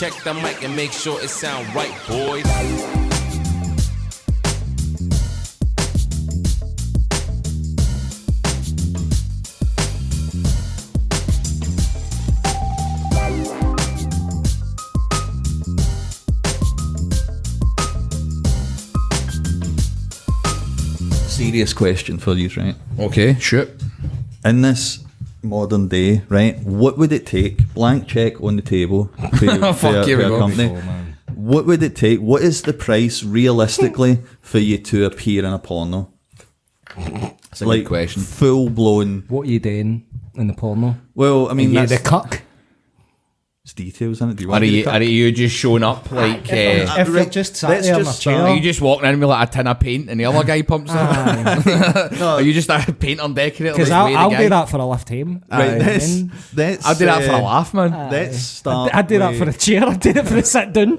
Check the mic and make sure it sound right, boys. Serious question for you, right? Okay, shoot. In this modern day, right, what would it take? Blank check on the table for your company. What would it take? What is the price realistically for you to appear in a porno? That's a good question. Full blown. What are you doing in the porno? Well, I mean, Are you that's the cuck? it's details, isn't it? Do you want Are you just showing up like? If it just sat there in my chair. Are you just walking in with like a tin of paint and the other guy pumps up? No, Are you just a paint on decorator? Because I'll do that for a lift home. Right, let's I'll do that for a laugh, man. Let's start. I'd do that for a chair. I'd do it for a sit down.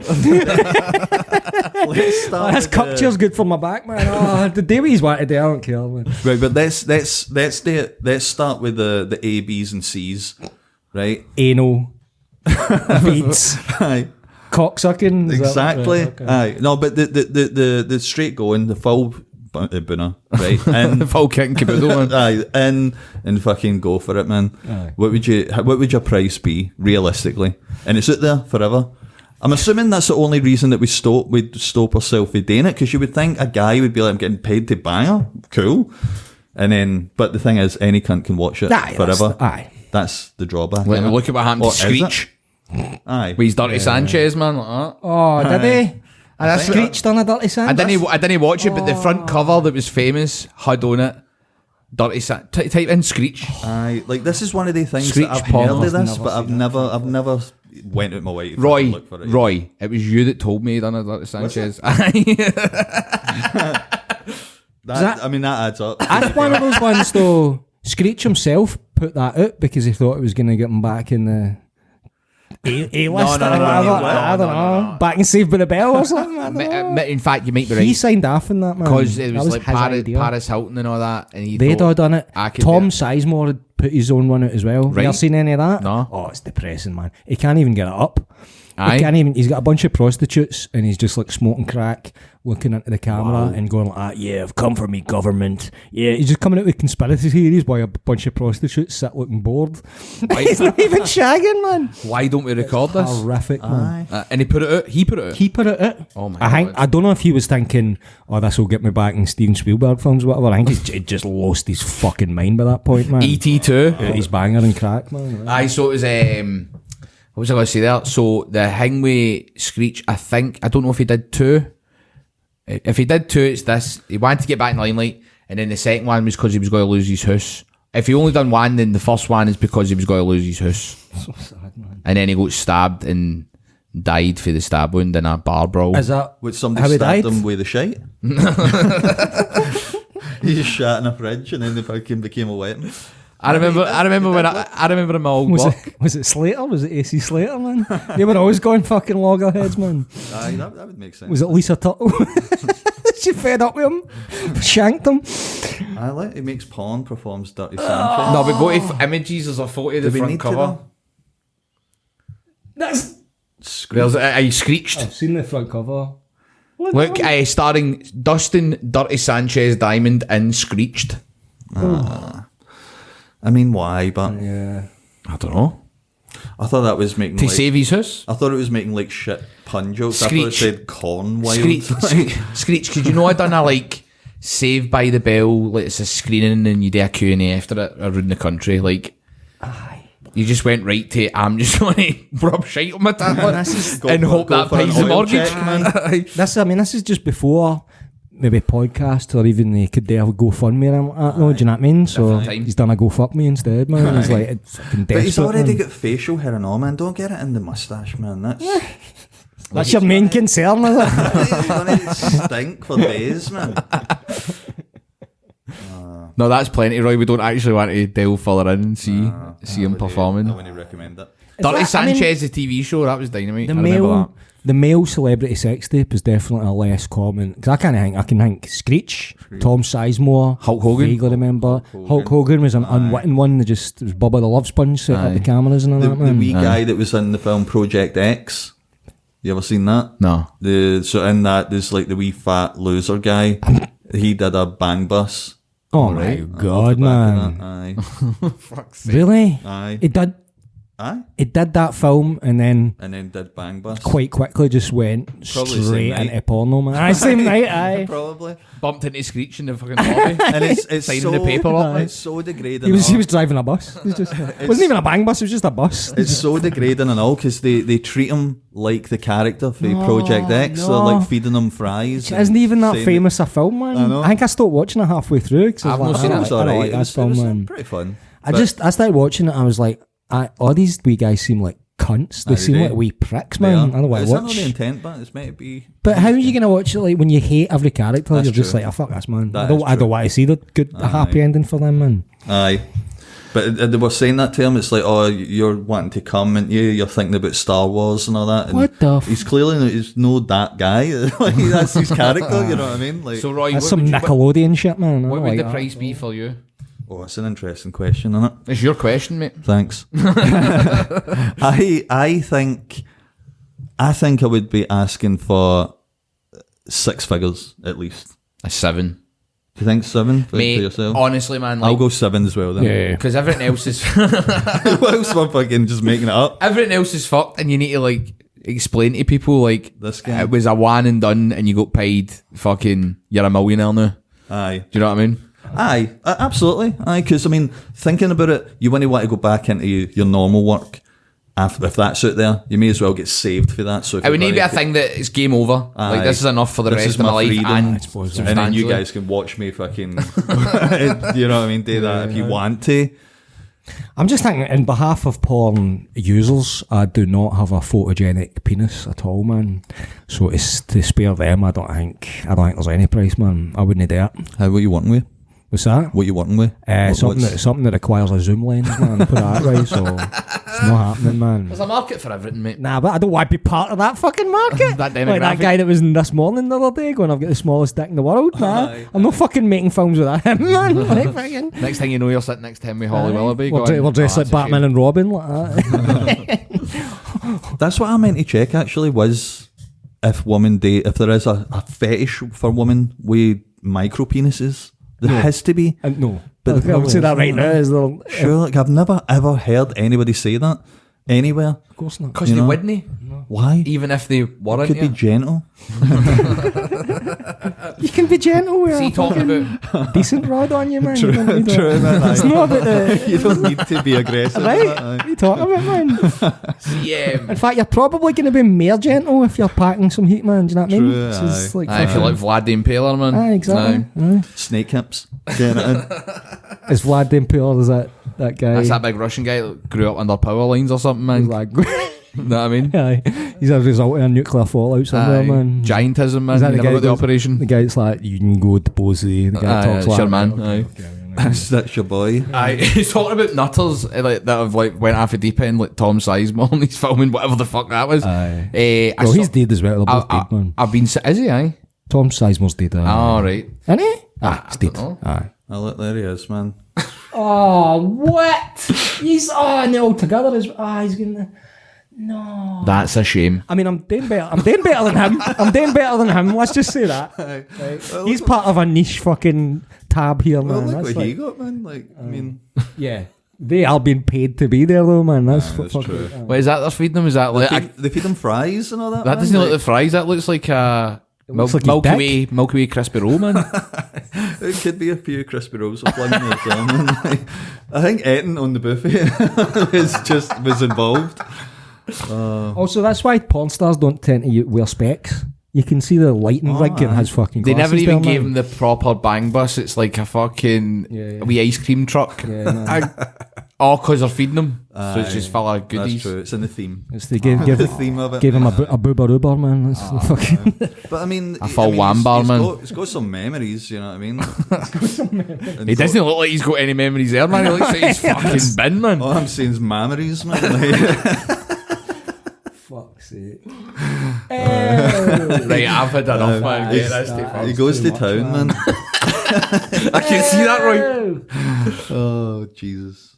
Let's start. This cup chair's good for my back, man. Oh, the day we want to do, I don't care, man. Right, but let's start with the A, B's, and C's, right? Anal. Beads. Aye. Cocksucking. Exactly. Right, okay. Aye. No, but the straight going, the full booner, right? And Full kick and caboodle, man. aye, and fucking go for it, man. Aye. What would your price be realistically? And it's out there forever. I'm assuming that's the only reason that we'd stop ourselves with doing it, because you would think a guy would be like, I'm getting paid to bang her. Cool. And then, but the thing is, any cunt can watch it forever. That's the drawback. Look at what happened to Screech. Aye. With his Dirty Sanchez, man. Like that. Oh, did he? And Screeched on a Dirty Sanchez? I didn't watch it, but the front cover that was famous had on it Dirty Sanchez. Type in Screech. Aye, like this is one of the things Screech that I've porn. heard of this, Never but I've seen never went out my way to Roy, look for it. Roy, it was you that told me he done a Dirty Sanchez. I mean, that adds up. That's one of those ones, though. Screech himself put that out because he thought it was going to get him back in the A-list or whatever. I don't know. Back in Saved by the Bell or something. I don't know. In fact, you might be right. He signed off on that, man. Because it was like his idea. Paris Hilton and all that. And They'd all done it. Tom do Sizemore had put his own one out as well. Right. You ever seen any of that? No. Oh, it's depressing, man. He can't even get it up. Aye. He can't even. He's got a bunch of prostitutes and he's just like smoking crack, looking into the camera and going like, "Yeah, I've come for me government." Yeah, he's just coming out with conspiracy theories while a bunch of prostitutes sit looking bored. He's not even shagging, man. Why don't we record this? Horrific, man. And he put it out. He put it out. He put it out. Oh my God. God. I don't know if he was thinking, "Oh, this will get me back in Steven Spielberg films," or whatever. I think he'd just lost his fucking mind by that point, man. E.T. too. He's banger and crack, man. Aye, so it was what was I going to say there? So the thing with Screech, I don't know if he did two. If he did two, it's this. He wanted to get back in the limelight, and then the second one was because he was going to lose his house. If he only done one, then the first one is because he was going to lose his house. So sad, man. And then he got stabbed and died for the stab wound in a bar brawl. Is that Would somebody how he stabbed died? him with a shite? He just shat in a fridge and then the fucking became a weapon. I remember in my old work. Was it Slater? Was it AC Slater, man? They were always going fucking loggerheads, man. Aye, that would make sense. Was it Lisa Tuttle? She fed up with him, shanked him. I like he makes porn, performs Dirty Sanchez. No, but go to images. There's a photo of the we front need to cover. though? That's. There's a Screeched. I've seen the front cover. Look, starring Dustin Dirty Sanchez Diamond in Screeched. I mean, why? But Yeah. I don't know. I thought that was making To like, save his house. I thought it was making like shit pun jokes. I thought it Screech. said corn wild. Screech, because you know I done a like Saved by the Bell, like it's a screening and you do a Q&A after it around the country. Like, you just went right to, I'm just going to rub shite on my tablet and hope that pays the mortgage. This is just before maybe podcast or even they could do a GoFundMe or anything like that, though, do you know what I mean? So Time. he's done a GoFuckMe instead, man. He's like, it's fucking desperate. But he's already man. got facial hair and all, man. Don't get it in the moustache, man. That's your main concern, is it? It's gonna stink for days, man. No, that's plenty, Roy. We don't actually want to delve further in and see him performing. I wouldn't recommend it. Dirty Sanchez, the TV show, that was dynamite. The I remember that. the male celebrity sex tape is definitely a less common. Because I can think Screech, Tom Sizemore, Hulk Hogan. Vaguely remember. Hulk Hogan was an unwitting one. That just it was Bubba the Love Sponge set up the cameras and all The that, man. wee guy that was in the film Project X. You ever seen that? No. So in that, there's like the wee fat loser guy. He did a bang bus. Oh my God, man. Aye. Fuck's sake. Really? Aye. It did. Aye. It did that film and then did bang bus. quite quickly just went Probably straight same night. into porno, man. Aye, same night, aye. Probably. Bumped into Screech in the fucking lobby. And it's Signing so, the paperwork. It's so degrading. He was and all. driving a bus. It was just, wasn't even a bang bus, it was just a bus. It's so degrading and all because they treat him like the character for Project X. no. They're like feeding him fries. Isn't even that saying famous a film, man? I know. I think I stopped watching it halfway through. Cause I've not seen it. It was I don't alright. like It that was film, man. pretty fun. I started watching it, I was like, all these wee guys seem like cunts. They Aye, seem they like do. wee pricks, They man. are. I don't want Is to that not watch. the intent, but it's meant to be. But how are you going to watch it like when you hate every character? That's You're just true. like, oh, fuck this, man. That I is don't true. want to see the good, happy ending for them, man. Aye. But they were saying that to him. It's like, oh, you're wanting to come and you're thinking about Star Wars and all that. And What the he's clearly he's no that guy. Like, that's his character. You know what I mean? Like, So, Roy, That's what some would you- Nickelodeon shit, man. I What don't would like the that. price be for you? oh, it's an interesting question, isn't it? It's your question, mate. Thanks. I think I would be asking for 6 figures at least. A 7. Do you think 7 for Mate, yourself? honestly, man, I'll like, go 7 as well then. Yeah. because everything else is What else am I fucking just making it up? everything else is fucked, and you need to like explain to people like This guy. it was a one and done, and you got paid fucking. You're a millionaire now. Aye. Do you know what I mean? Aye, absolutely. Aye, because I mean, thinking about it, you wouldn't want to go back into your normal work. If that's out there, you may as well get saved for that. So if It would you're need to be a gonna- thing that it's game over. Aye. Like this is enough for the This rest is of my my life, freedom. and I suppose, and then you substantially. guys can watch me fucking, you know what I mean, do that if you want to. I'm just thinking, in behalf of porn users, I do not have a photogenic penis at all, man. So it's to spare them, I don't think there's any price, man. I wouldn't do it. How what you working with? What's that? What you working with? Something that requires a zoom lens, man. Put it that way, so it's not happening, man. There's a market for everything, mate. Nah, but I don't want to be part of that fucking market. That like that demographic. guy that was in this morning the other day going, I've got the smallest dick in the world, nah. Aye. I'm not fucking making films with that, man. Like, fucking... Next thing you know, you're sitting next to him with Holly Willoughby. We're dressed like Batman and Robin, like that. That's what I meant to check. Actually, was if women date, if there is a fetish for women with micro penises, there has to be. No. But I'll say that right now. Is there, Sure, like I've never ever heard anybody say that anywhere. Of course not. Because You they know? wouldn't, Why? even if they weren't. Could be gentle. You can be gentle with See, a talking fucking about decent rod on you, man. You don't need True, it. man. It's not about the... You don't need to be aggressive. Right? with that, What are you talking about, man? see, In fact, you're probably going to be more gentle if you're packing some heat, man. Do you know what I mean? True, It's just like if you like Vlad the Impaler, man. Aye, exactly. Aye. Snake hips. Get it in. Is Vlad the Impaler, is that guy? That's that big Russian guy that grew up under power lines or something, man. He's like, You know what I mean? aye. He's a result of a nuclear fallout somewhere, Aye. man. Giantism, man. Is that You the never guy got the that goes- operation. The guy that's like, you can go to Bosie. The guy Aye, talks it's like your that. man. Aye. That's your boy. Aye, he's talking about nutters like that have like went off a deep end, like Tom Sizemore, and he's filming whatever the fuck that was. Aye. I Well, saw- he's dead as well. They're both dead, man. I've been. Is he? Aye. Tom Sizemore's dead. All right. Isn't he? Ah, he's dead. know. Aye. Oh, look, there he is, man. Oh, what? He's no together as he's gonna. No. That's a shame. I mean, I'm doing better. I'm doing better than him. I'm doing better than him. Let's just say that. Right? Well, He's part of a niche fucking tab here, Well, man. look That's what he like, got, man. Like, I mean, yeah, they are being paid to be there, though, man. That's, That's fucking. true. What is that they're feeding them? Is that like they feed him fries and all that. that? man. Doesn't look Like, like the fries. That looks like a looks like his Milky Way crispy roll, man. It could be a few crispy rolls of fling or something. Like, I think Eton on the buffet was involved. Also, that's why porn stars don't tend to wear specs. You can see the lighting rig and his fucking. They never glasses even there, gave man. him the proper bang bus. It's like a fucking Yeah. wee ice cream truck. Yeah, man. All because they're feeding them. So it's Aye, just full of That's goodies. true. It's in the theme. It's they gave The theme of it. him a boober roober, man. That's the fucking. But I mean, A full wham bar, man. He's got some memories. You know what I mean? He doesn't look like he's got any memories there, man. He looks like he's fucking bin, man. All I'm saying is memories, man. Like, Fuck's sake. Right, I've had enough, man. Get this to he fuck. goes to much, town, man. I can see that, right? Oh Jesus.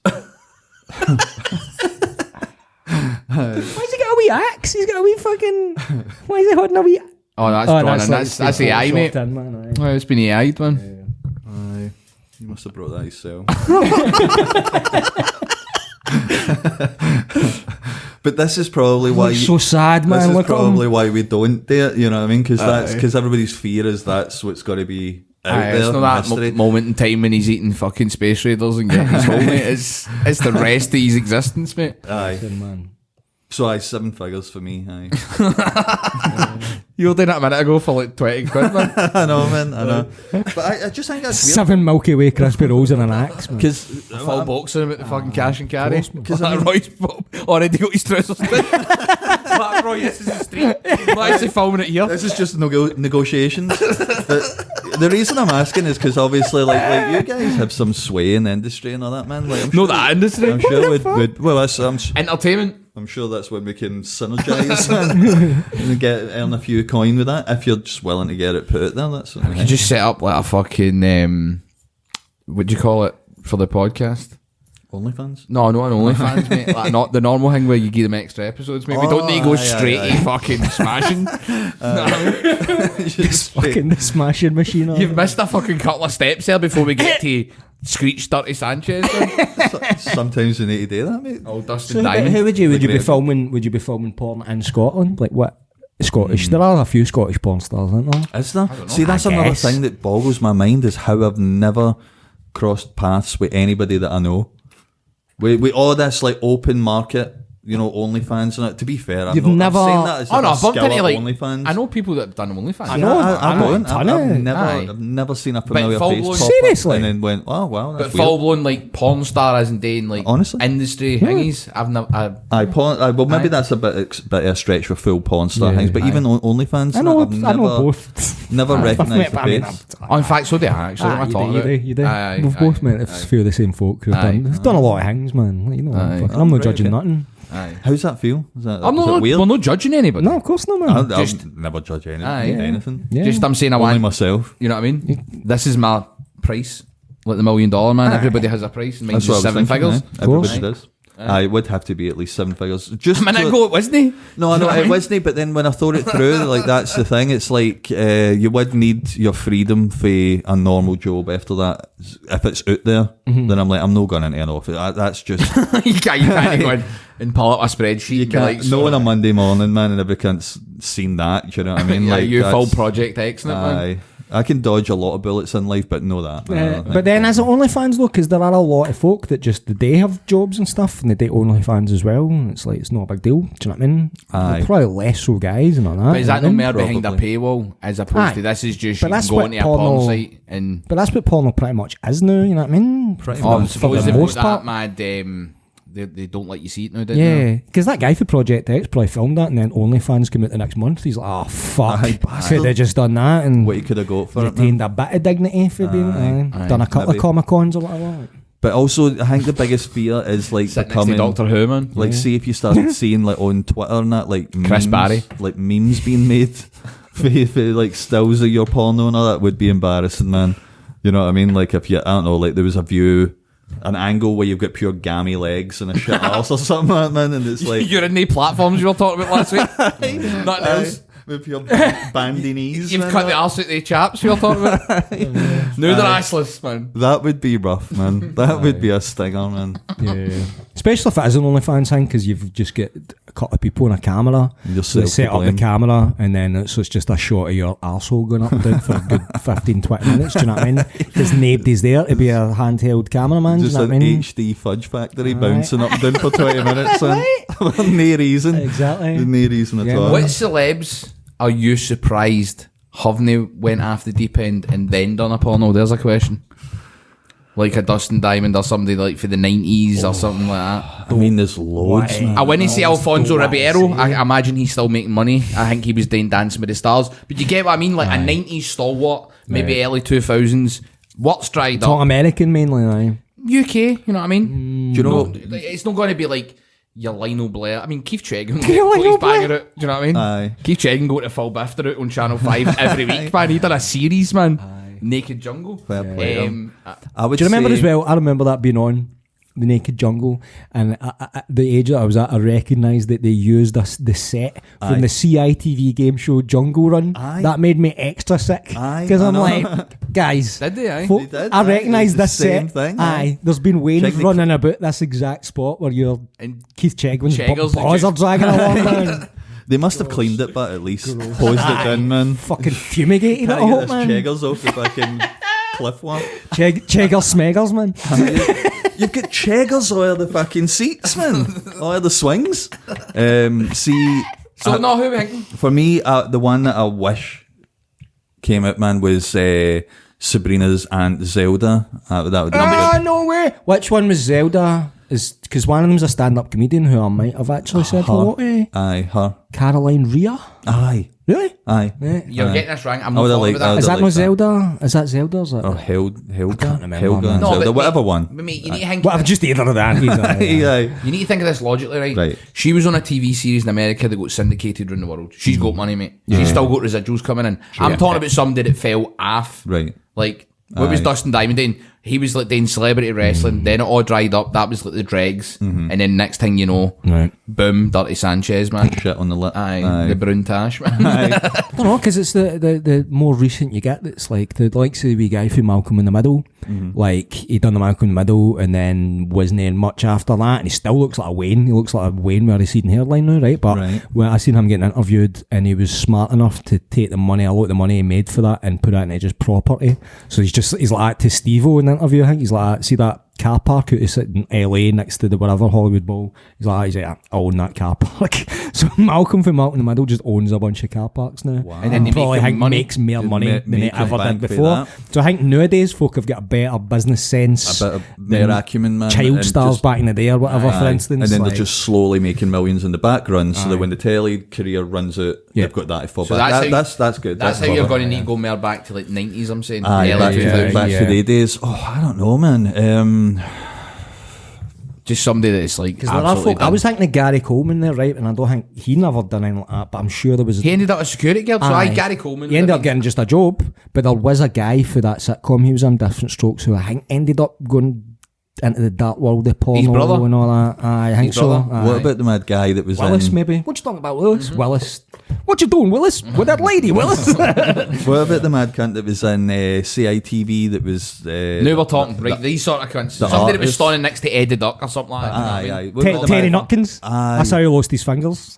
Why's he got a wee axe. He's got a wee fucking. Why is he holding a wee? Oh, that's drawn in. That's AI, mate. In, man, Oh, it's been AI'd, man. Aye. You must have brought that yourself. But this is probably why. So sad, man. This is Look probably why we don't do it. You know what I mean? Because everybody's fear is that's what's got to be out there. It's not that moment in time when he's eating fucking Space Raiders and getting his home, mate. It's the rest of his existence, mate. Aye. Man. So 7 figures for me. Aye. You were doing it a minute ago for like 20 quid, man. I know, man. I know. But I just think that's weird. 7 Milky Way crispy rolls and an axe, man. Because Full box of him at the fucking cash and carry. Because That Roy's already got his trousers down. That Roy, this is the street. Why is he filming it here? this is just negotiations. The reason I'm asking is because obviously, like you guys have some sway in the industry and all that, man. Like, No, that industry. I'm sure would well, Entertainment. I'm sure that's when we can synergize and earn a few coin with that. If you're just willing to get it put out there, that's what You just set up like a fucking what do you call it for the podcast? OnlyFans. No, not an OnlyFans, mate. Like not the normal thing where you give them extra episodes, mate. We don't need to go straight to fucking smashing. Fucking the smashing machine. You've missed a fucking couple of steps there before we get to Screech Dirty Sanchez. Sometimes you need to do that, mate. Oh, Dustin So Diamond. how would you be Like filming? Would you be filming porn in Scotland? Like what? Scottish. There are a few Scottish porn stars, aren't there? Is there? See, that's I another guess. thing that boggles my mind is how I've never crossed paths with anybody that I know. We all this like open market, you know, OnlyFans and it. To be fair, I'm You've not, never- I'm saying that as Oh like no, a I've bumped skill into at like OnlyFans. I know people that have done OnlyFans. I know. I don't. ton of it. I've never seen a familiar full face blown- pop Seriously? up and then went, oh wow, But that's weird. full blown like porn star as in doing like Honestly? industry thingies. I've never. Well, maybe Aye. that's a bit of a stretch for full porn star Yeah, things, but aye. even OnlyFans, I know. I've never, I know both. never recognised the I mean, face. Oh, in fact, so do I actually. Ah, What am I talking about? you do. Aye, We've aye, both met a aye. few of the same folk who've Aye. done a lot of things, man. Like, you know, Aye. I'm not Right, judging okay. nothing. Aye. How's that feel? Is that, I'm is not. it weird? We're not judging anybody. No, of course not, man. I'll Just- never judge anything. Aye. anything. Yeah. Just I'm saying I Only want. myself. You know what I mean? This is my price. Like the $1 million man. Everybody has a price. And mine's That's what just I was 7 thinking, figures. aye. Everybody Aye. does. It would have to be at least 7 figures. Just A minute to- ago, it wasn't he? No, I know it wasn't, but then when I thought it through, like that's the thing. It's like you would need your freedom for a normal job after that. If it's out there, then I'm like, I'm not going into an office. That's just you can't go in and pull up a spreadsheet. you and be can't. like, No, on a Monday morning, man, and every cunt's seen that. Do you know what I mean? Yeah, Like you full that's- Project X, man. Aye, I can dodge a lot of bullets in life, but no that. I don't think. But then, as it OnlyFans though, because there are a lot of folk that just they have jobs and stuff, and they date OnlyFans as well, and it's like it's not a big deal. Do you know what I mean? Aye. They're probably less so guys and all that. But is that you know no what I more mean? behind a Probably. paywall as opposed Aye. to this is just But you that's can go what into a porn porno- site and But that's what porno pretty much is now. You know what I mean? Pretty oh, much. I suppose the they've got most that part. mad they don't let you see it now, didn't they? Yeah, because that guy for Project X probably filmed that, and then OnlyFans came out the next month. He's like, "Oh fuck, Aye, could they just done that and what you could have got for it, man. retained a bit of dignity for being Aye. done a couple Maybe. of Comic Cons or whatever." But also, I think the biggest fear is like Sitting next to becoming Doctor Who, man. like, see if you started seeing like on Twitter and that, like Chris memes, Barry. like memes being made for like stills of your porno and all that would be embarrassing, man. You know what I mean? Like if you, I don't know, like there was a view, an angle where you've got pure gammy legs and a shit ass or something like that, man, and it's like You're in the platforms you were talking about last week. Nothing else. with your bandy knees. You've man, cut the that- arse out the chaps you were talking about. Now they're assless, man. That would be rough, man. That would be a stinger, man. Yeah, especially if it is an OnlyFans thing, because you've just get a couple of people on a camera. You're So they set up the self-to-blame. camera, and then it's just a shot of your arsehole going up and down for a good 15-20 minutes. Do you know what I mean? Because nobody's there to be a handheld cameraman. Do you Just know an what I mean? HD fudge factory bouncing up and down for 20 minutes, man. No reason. Exactly. No reason at Yeah. all. What celebs are you surprised haven't they went off the deep end and then done a porno? There's a question. Like a Dustin Diamond or somebody like for the 90s or something like that. I mean, there's loads, man. I wouldn't say Alfonso don't Ribeiro. say. I imagine he's still making money. I think he was doing Dancing with the Stars. But you get what I mean? Like a 90s stalwart, maybe early 2000s. What's dried Talk up? American mainly, aye. UK, you know what I mean? Do you know? No, it's not going to be like your Lionel Blair. I mean, Keith Chegwin. Lionel He's Blair. banging it. Do you know what I mean? Aye. Keith Chegwin go to full bifter out on Channel 5 every week, man. He done a series, man. Naked Jungle. Fair play, I I would Do you remember say, as well? I remember that being on. The Naked Jungle, and at the age that I was at, I recognised that they used the set from the CITV game show Jungle Run. That made me extra sick because I'm like, guys, did they? Folk, They did, I recognise this same set. thing, There's been Wayne Check the running about this exact spot where you're And Keith Chegwin's Cheggers balls are dragging along, man. They must have cleaned it, but at least posed it in, man. Fucking fumigated it, I Can't hope, get man. this Cheggers off the fucking cliff one. Chegger Smeggers, man. You've got Cheggers all the fucking seats, man. All the swings. See, so no, who are we thinking? for me, the one that I wish came out, man, was Sabrina's Aunt Zelda. That would be good. No way. Which one was Zelda? Is because one of them's a stand-up comedian who I might have actually said hello to. Aye, her. Caroline Rhea. Aye. Really? Aye. You're Aye. getting this wrong. I'm I not would've following liked with that. that. Is that like no that. Zelda? Is that Zelda? Or is that? Or Helga. can't remember, Helga man. and No, Zelda, but whatever mate, one. But mate, you need to think. Well, just either of that. Aye. You need to think of this logically, right? Right. She was on a TV series in America that got syndicated around the world. She's got money, mate. She's still got residuals coming in. I'm talking about somebody that fell off. Right. Like, what was Aye. Dustin Diamond doing? He was like doing celebrity wrestling. Then it all dried up. That was like the dregs. And then next thing you know, Right. boom, Dirty Sanchez, man. Shit on the lip. Aye, the Brun Tash, man. I don't know, because it's the more recent you get that's like the likes of the wee guy from Malcolm in the Middle. Like, he done the Malcolm in the Middle and then wasn't in much after that, and he still looks like a Wayne. He looks like a Wayne with a receding hairline now, right? But when I seen him getting interviewed, and he was smart enough to take the money, a lot of the money he made for that, and put it into just property. So he's like to Steve-O in the interview, I think. He's like, see that car park out is in LA next to the whatever Hollywood Bowl? He's like, I own that car park. So Malcolm from Malcolm in the Middle just owns a bunch of car parks now. And then they probably make think money. makes more money than he ever did bank for before. that. So I think nowadays folk have got a better business sense, A bit of their acumen, man. child and stars just- back in the day or whatever, for Aye. instance. And then like, they're just slowly making millions in the background, so that when the telly career runs out, Yeah. they've got that to fall So back. that's That's good. That's how clever. you're going to need to go more back to like 90s, I'm saying. Aye, Early back, 2000s. back to the days. Oh, I don't know, man. Just somebody that's like because there are absolutely folk. I done. was thinking of Gary Coleman there, right? And I don't think he never done anything like that, but I'm sure there was. He ended up a security guard, so Gary Coleman. He ended up getting just a job, but there was a guy for that sitcom he was on, Different Strokes, who I think ended up going into the dark world of porno His brother? and all that. I think His so. brother? Aye. What about the mad guy that was Willis, in... maybe? What you talking about, Willis? Willis. What you doing, Willis? With that lady, Willis? What about the mad cunt that was in CITV that was... Now we're talking, right? These sort of cunts. the Somebody that was artist. standing next to Eddie Duck or something like that. Aye, you know what I aye. mean? What about the Terry mad- Nutkins. Aye. That's how he lost his fingers.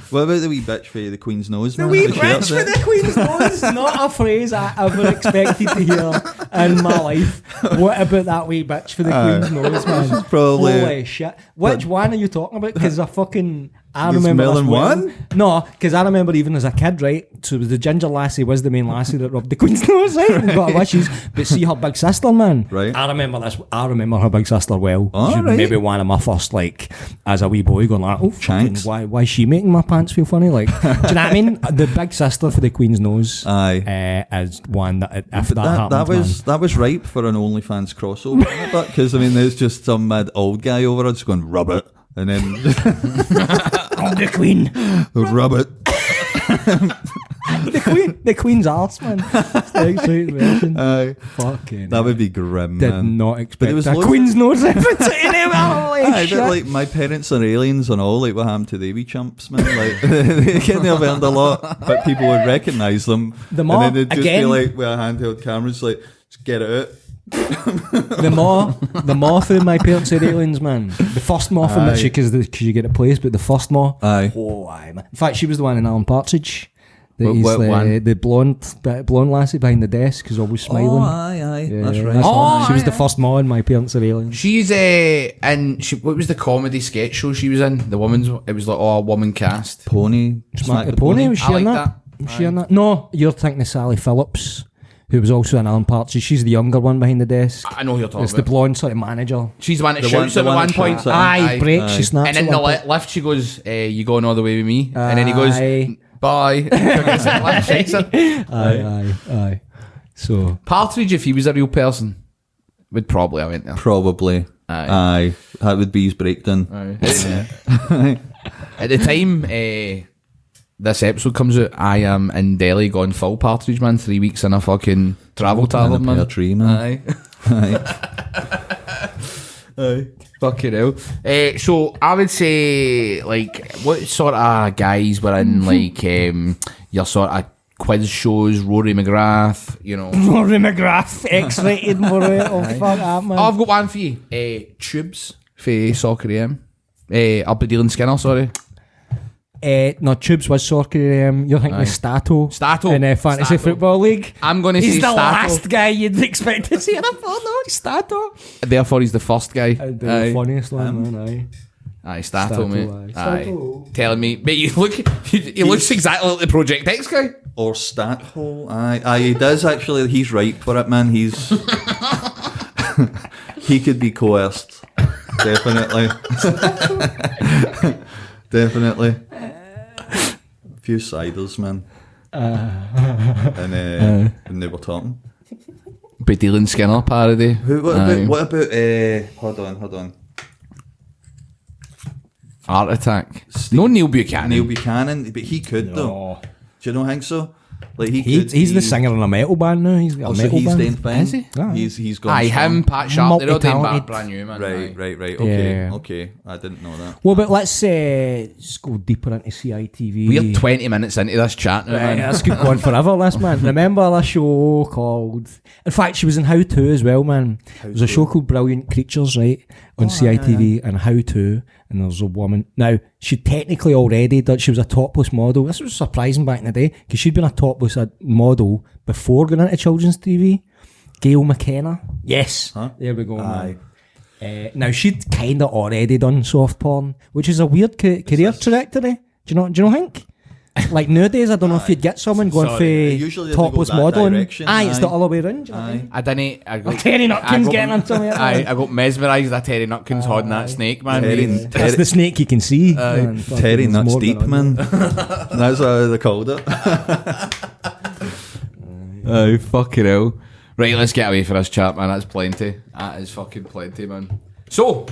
What about the wee bitch for the Queen's nose, man? The wee Was she bitch up for there? the Queen's nose. Not a phrase I ever expected to hear in my life. What about that wee bitch for the Queen's nose, man? probably- Holy shit. Which one are you talking about? Because I There's remember more this than well. one? No, because I remember even as a kid, right? So it was the ginger lassie was the main lassie that rubbed the Queen's nose, right? And got her wishes. But see her big sister, man. Right. I remember this. I remember her big sister well. Oh, She was right. maybe one of my first, like, as a wee boy, going like, oh, fucking, Shanks. why is she making my pants feel funny? Like, do you know what I mean? The big sister for the Queen's nose. Aye. Is one that if But that happened, that was ripe for an OnlyFans crossover, because I mean, there's just some mad old guy over it just going rub it, and then oh, the Queen, rub it. the Queen's arse, man. It's the exciting version. Aye. Fucking. That would be grim, Did man. not But expect there was a loads- Queen's nose reference in it. Holy Aye, shit. but like my parents are aliens and all, like what happened to the wee chumps, man? Like they couldn't have earned a lot, but people would recognise them. The more- and then they'd just again- be like with a handheld cameras, like just get it out. The moth in my parents are aliens, man. The first moth in that because you get it placed, but the first moth. Aye. Oh, aye, man. In fact, she was the one in Alan Partridge. What one? The blonde lassie behind the desk who's always smiling. Oh, aye, Yeah, that's right. her. Oh, She was aye, the aye. first moth in my parents are aliens. She's what was the comedy sketch show she was in? The woman's. It was like a woman cast. Pony, Smack the Pony, was she I in like that? Was she in that? No, you're thinking of Sally Phillips, who was also in Alan Partridge. She's the younger one behind the desk. I know who you're talking It's the about. blonde sort of manager. She's the one that The shouts one- at the one one that point. shouts at him. Aye, break. She snaps. And in at the one point. lift, she goes, "You going all the way with me?" And then he goes, Aye. "Bye." Aye. So Partridge, if he was a real person, would probably have went there. probably. Aye. That would be his breakdown. At the time, this episode comes out, I am in Delhi going full partridge, man. 3 weeks in a fucking travel tavern, man. A tree, man. Aye. Fucking hell. So I would say, like, what sort of guys were in, like, your sort of quiz shows, Rory McGrath, you know. Rory McGrath, X-rated Rory. Oh, fuck that, man. Oh, I've got one for you. Tubes for Soccer AM. Aberdeen Skinner, sorry. No, Tubes was Soccer AM. You're thinking of Stato. Stato. In Fantasy Stato. Football League. I'm going to say He's the Stato. last guy you'd expect to see in a porno. Stato. Therefore, he's the first guy. The funniest one, man, Aye, Stato, mate. aye. Aye. Stato. Telling me, mate, he looks exactly like the Project X guy. Or Stathole. Aye, he does actually. He's right for it, man. He's he could be coerced. Definitely. Definitely. A few ciders, man. And they were talking. Bedealing Skinner parody. What about hold on. Art Attack. No Neil Buchanan. Neil Buchanan, but he could though. Do you not think so? Like He's the singer in a metal band now. He's got a metal he's band. doing fine. Is he? Aye. He's gone. Aye, strong. him, Pat Sharp, they're all doing Multi-talented. brand new, man. Right. Yeah. Okay. I didn't know that. Well, but let's go deeper into CITV. We're 20 minutes into this chat now, Right, man. this could go on forever, this man. Remember a show called... In fact, she was in How To as well, man. There was a show called Brilliant Creatures, right? On CITV and How To. And there's a woman... Now, she technically already did... She was a topless model. This was surprising back in the day, because she'd been a topless model before going into children's TV. Gail McKenna. Yes. Huh? There we go, Aye. man. Now, she'd kind of already done soft porn, which is a weird career trajectory. Do you know think? Like nowadays, I don't know if you'd get someone going Usually for they go topless that modelling. direction, Aye, it's the aye. other way around. Aye. I didn't. I got, Terry Nutkins getting into me. I got mesmerised at Terry Nutkins holding that snake, man. That's the snake you can see. Man, fucking Terry there's Nuts more Deep, going on. man. That's how they called it. Oh, fucking hell. Right, let's get away from this chat, man. That's plenty. That is fucking plenty, man. So,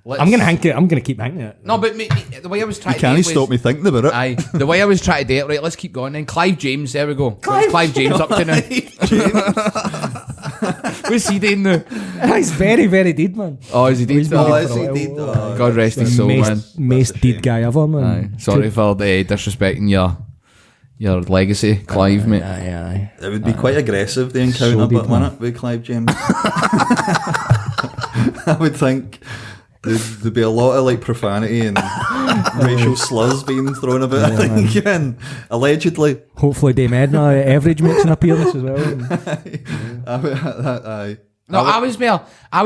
I'm gonna keep hanging it. No, but the way I was trying You to can't do it stop was, me thinking about it. Aye, the way I was trying to do it, right, let's keep going then. Clive James, there we go. What's Clive James up to now? What's he doing now? He's very, very dead, man. Oh, is he dead? He's been Oh, dead is for a he while. dead? Oh, God rest his soul, man. Most That's a dead shame. guy ever, man. Aye. Sorry for disrespecting your legacy, Clive, mate. Aye. It would be quite aggressive, the encounter, So but deep, wouldn't man. it, with Clive James? I would think there'd be a lot of like profanity and racial slurs being thrown about, I think, and allegedly. Hopefully, Dame Edna Average makes an appearance as well. Aye. No, I was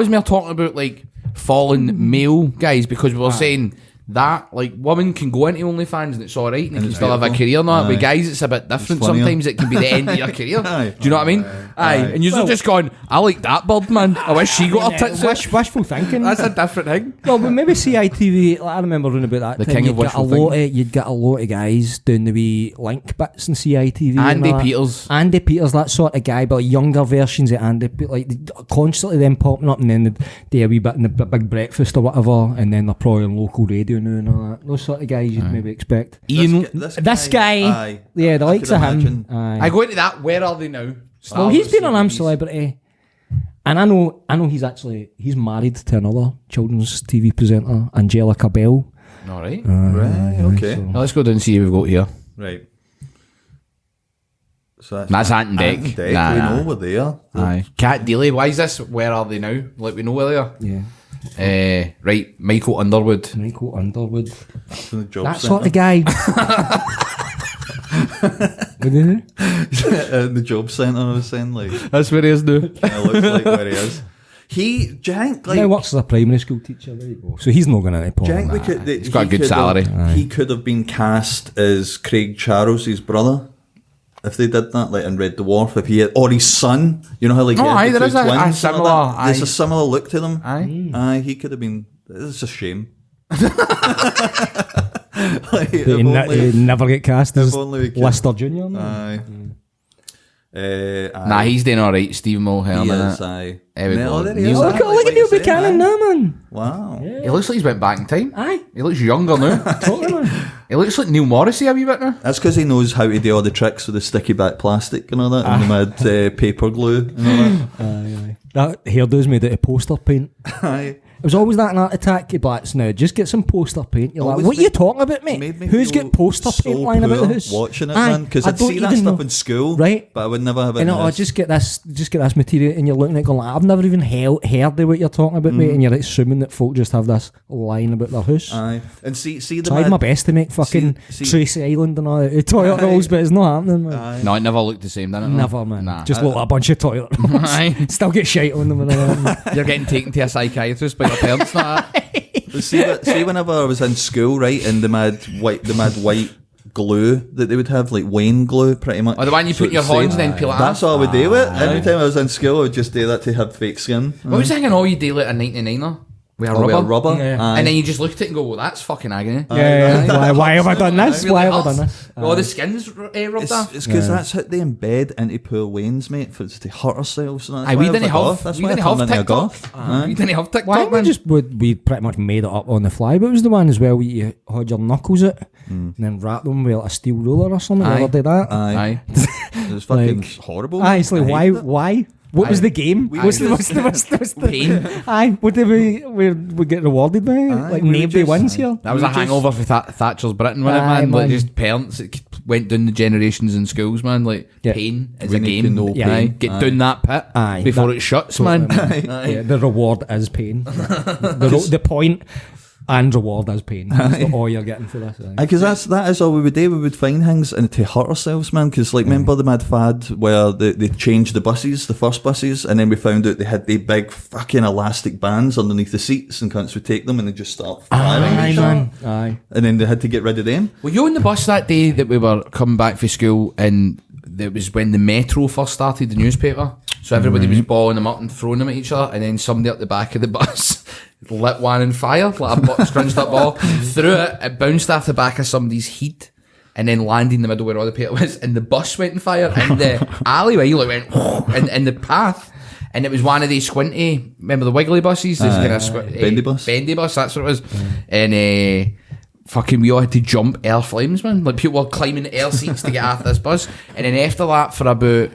more talking about like fallen male guys, because we were saying that like women can go into OnlyFans and it's alright and you can it's still have a beautiful. career now. Aye. With guys it's a bit different. It's funnier. Sometimes it can be the end of your career. Aye. Do you know what I mean? Aye. And you're just going, I like that bird, man. I wish she got her tits out. Wishful thinking. That's a different thing. Well, but maybe CITV. Like, I remember reading about that. The time, king of wishful you'd get a lot of guys doing the wee link bits in CITV. Andy and that. Peters. Andy Peters, that sort of guy, but like younger versions of Andy, like constantly them popping up, and then they do a wee bit in the big breakfast or whatever, and then they're probably on local radio now and all that. Those sort of guys you'd maybe expect. Ian. This guy, aye, yeah, the I likes could of him. imagine. Aye. I go into that. Where are they now? Well, he's been an Stars, am CBBC. celebrity, and I know he's married to another children's TV presenter, Angelica Bell. All right. Right, okay. Now let's go down and see who we've got here. Right. So That's Ant and Dec. Ant and Dec, Nah, we nah. know we're there. Aye. Cat Daly. Why is this? Where are they now? Like we know where they are. Yeah, Right. Michael Underwood. Michael Underwood, That's in the job that centre. sort of guy. What did he do? The job centre, I was saying, like, it That's where he is now. looks like where he is. Do you think, Now like, works as a primary school teacher. There you go. So he's not going to porn. do you think we Nah. could, He's got a good salary. He could have been cast as Craig Charles' brother. If they did that, like in Red Dwarf, if he had, or his son, you know how like Oh, he had aye, the there two is a twins and similar- all that? There's aye. a similar look to them. Aye. Aye, he could have been. It's a shame. Like, He if only- never get cast as if only we could- Lister Junior. no? Aye. Aye. Nah, he's doing all right. Stephen Mulhern. He innit? is. Aye. There we go. there he Neil- is. Look at What Neil you saying, Buchanan aye. now, man. Wow. He looks like he's went back in time. Aye, He looks younger now. totally, man. He looks like Neil Morrissey a wee bit now. That's because he knows how to do all the tricks with the sticky back plastic and all that, and the mad paper glue and all that. Aye. That hairdo's made out of poster paint. Aye. It was always that in Art Attack, blacks now. Just get some poster paint. You're Always like, what are you talking about, mate? Made me Who's feel got poster so paint lying about the poor house? watching it, Aye, man, because I I'd don't see that even stuff know. in school, Right? but I would never have it. And in I this. just get this material, and you're looking at it going, like, I've never even heard of what you're talking about, mate. And you're assuming that folk just have this line about their house. Aye, and see the Tried my best to make fucking see- Tracy Island and all that toilet rolls, but it's not happening, man. Aye. No, it never looked the same, did it? Never, man. Nah. Just look like a bunch of toilet rolls. Aye. Still get shite on them and all that. You're getting taken to a psychiatrist by your parents, not that. See, whenever I was in school, right, and the mad white glue that they would have, like Wayne glue, pretty much. Or the one you put in your it's the horns same. and then peel it That's off. all I would do with it. Every time I was in school, I would just do that to have fake skin. What was thinking? All you do like a 99er with a Oh, with rubber. a rubber. Yeah. Aye. And then you just look at it and go, well, that's fucking agony. Yeah, why have I done this? Why have I done this? All the skin's rubbed off. It's because that's how they embed into poor Wayne's, mate, for to hurt ourselves. And that's Aye, why we I was didn't like, have, that's we why I didn't turned have into a TikTok. goth. We didn't have TikTok, Why we man. just we pretty much made it up on the fly, but it was the one as well where you had your knuckles out and then wrap them with like a steel ruler or something. Aye. You ever did that? Aye. Aye. It was fucking Like- horrible. Aye, it's like I why? hated it. Why? What was the game? What's the Pain. Aye, what did we get rewarded by? Like we nobody just- wins here. That was a We just- hangover for Thatcher's Britain, wasn't it, Aye, man? Like, man. just parents that went down the generations in schools, man. Like, Yeah. pain is We a need to game. know Yeah, pain. Get Aye. down that pit Aye, before that- it shuts, Totally, man. Yeah, the reward is pain. The point and reward is pain. That's all you're getting for this. Aye. Because that is all we would do. We would find things and to hurt ourselves, man. Because like, remember the mad fad where they changed the buses, the first buses, and then we found out they had the big fucking elastic bands underneath the seats, and cunts would take them and they just start firing Aye, each other. man. Aye. And then they had to get rid of them. Were you on the bus that day that we were coming back from school, and it was when the Metro first started, the newspaper? So everybody was balling them up and throwing them at each other, and then somebody at the back of the bus lit one on fire, like a scrunched up ball, threw it bounced off the back of somebody's heat, and then landed in the middle where all the paper was, and the bus went on fire, and the alleyway like went in the path. And it was one of these squinty, remember the wiggly buses? This kind of bendy bus. Bendy bus, that's what it was. And fucking we all had to jump air flames, man. Like people were climbing air seats to get off this bus. And then after that, for about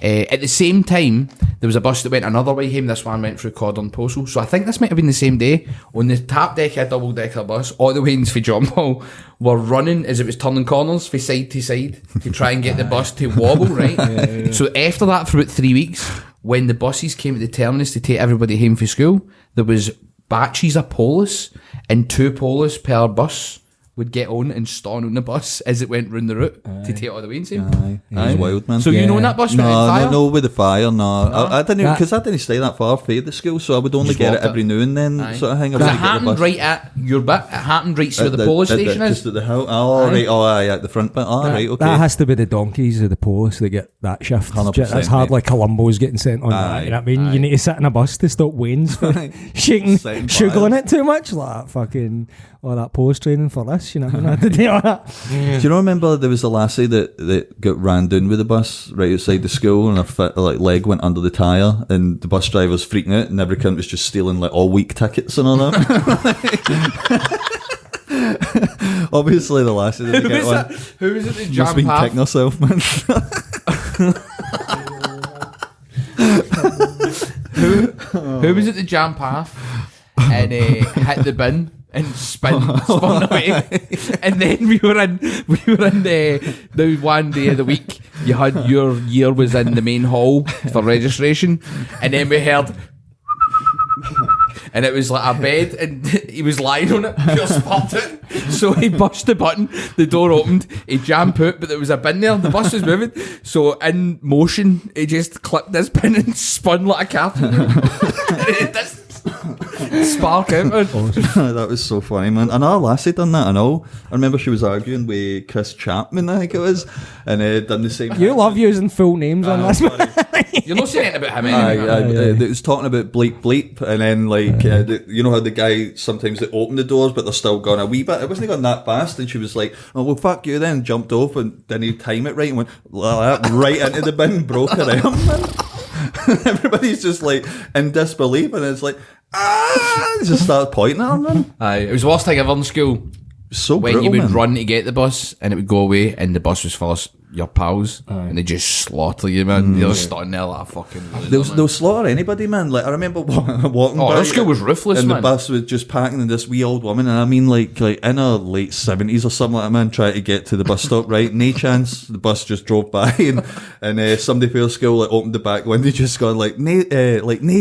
at the same time, there was a bus that went another way home. This one went through Cordon Postal. So I think this might have been the same day. On the top deck of a double decker bus, all the wains for John Paul were running as it was turning corners from side to side to try and get the bus to wobble, right? So after that, for about 3 weeks, when the buses came to the terminus to take everybody home from school, there was batches of Polis, and 2 Polis per bus would get on and stand on the bus as it went round the route to take all the way in. Aye. It was wild, man. So you know when that bus went on fire? No, with the fire, no. I didn't, because I didn't stay that far from the school, so I would only Just get it walked it. every now and then, Aye. sort of thing. I Because would it get the happened bus. right at your bit. It happened right where At the police station just is. at the house. Oh, Aye. right. Oh, aye, at the front bit. Oh, right, okay. That has to be the donkeys of the police that get that shift. 100%, That's hardly Columbo's getting sent on that. You know what I mean? You need to sit in a bus to stop Wayne's for shaking, Setting sugaring fires. it too much. Like that fucking, all that police training for this, you know what I mean? I had to do all that. Do you not remember there was a lassie that got ran down with the bus right outside the school, and her leg went under the tyre, and the bus driver's freaking out, and every cunt was just stealing like all week tickets and all that. Obviously, the lassie didn't get one. Who was it that Must jumped been half? kicking herself, man. Who was it that jumped half and hit the bin and spun away? And then we were in the one day of the week. You had your year was in the main hall for registration, and then we heard. And it was like a bed, and he was lying on it, just popped it. So he pushed the button, the door opened, he jumped out, but there was a bin there, the bus was moving. So in motion, he just clipped this pin and spun like a cartoon. And it spark out, man. That was so funny, man. Another lassie done that and all. I remember she was arguing with Chris Chapman, I think it was, and done the same. You love using full names on this. You're not saying anything about him Aye, anyway. it was talking about bleep, and then like you know how the guy sometimes they open the doors but they're still going a wee bit. It wasn't going that fast, and she was like, "Oh well, fuck you," then jumped off and didn't even time it right and went like that, right into the bin, broke her arm. Everybody's just like in disbelief, and it's like just start pointing at her, man. Aye, it was the worst thing ever in school. So when brutal, you would man. run to get the bus and it would go away and the bus was full of your pals and they just slaughter you, man. You're just standing there like a fucking loser, They'll slaughter anybody, man. Like I remember walking Oh, by, our school was ruthless, and man. the bus was just packing in this wee old woman, and I mean like in her late 70s or something like that, man, trying to get to the bus stop, right? No chance. The bus just drove by, and somebody from school like opened the back window, just gone like "Nay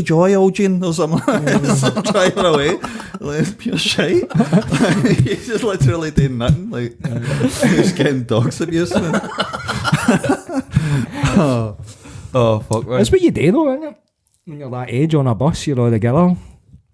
joy, old Jean," or something like that. Just driving away, like pure shite. He's just literally doing nothing, like just getting dogs abuse, man. Oh fuck, man. That's what you do though, isn't it? When you're that age on a bus, you're all together.